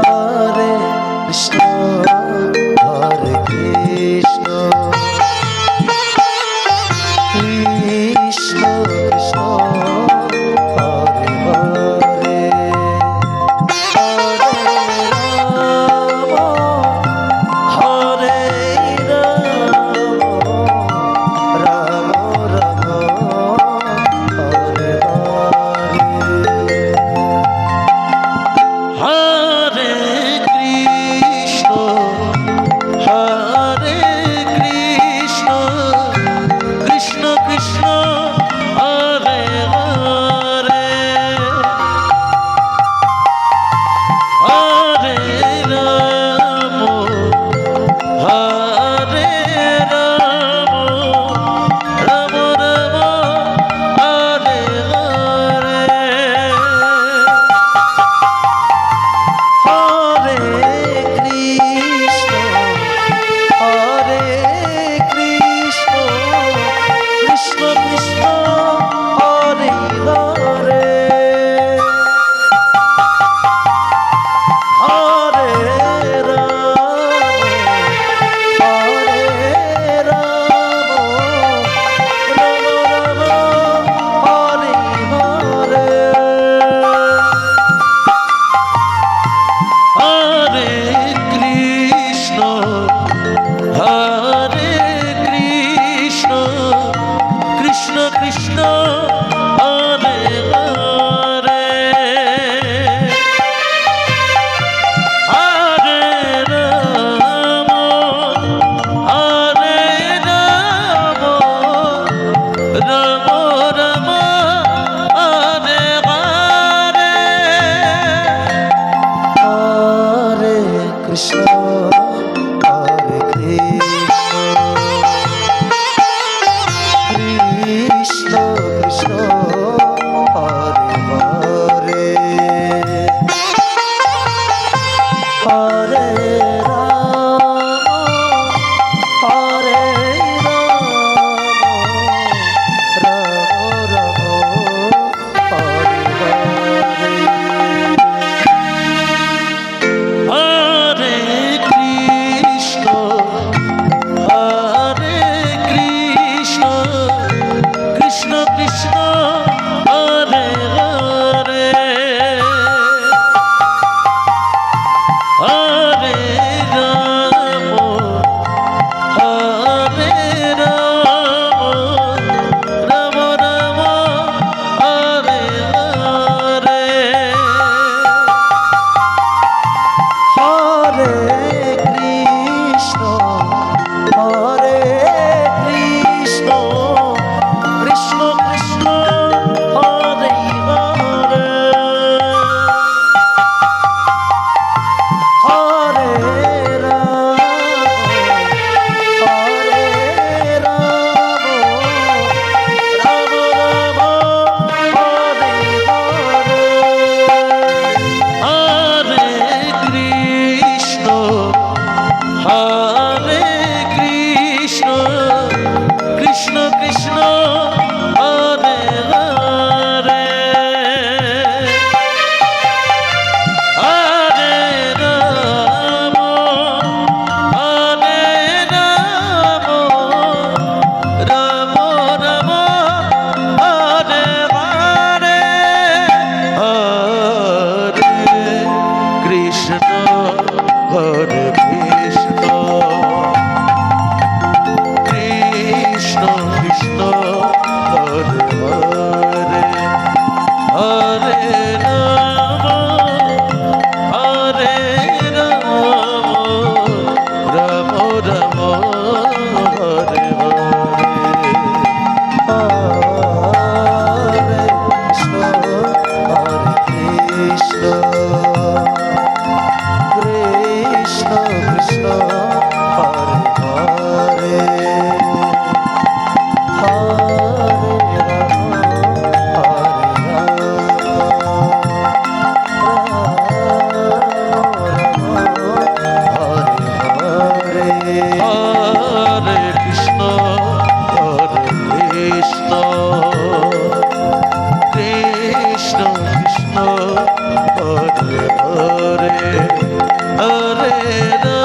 Hare Krishna Hare Krishna Krishna Krishna Hare Hare Hare Ram Ram Ram Hare Hare Hare Krishna Krishna Krishna Hare Hare Hare Ram Hare Ram Ram Ram Hare Hare Hare Krishna Krishna Krishna Hare Hare Hare Ram Ram Ram Hare Hare Hare Krishna Krishna Krishna Hare Hare Hare Ram Ram Ram Hare Hare Hare Krishna Hare Krishna Krishna Krishna Hare Hare Hare Ram Ram Ram Hare Hare Hare Hare Hare Hare Ram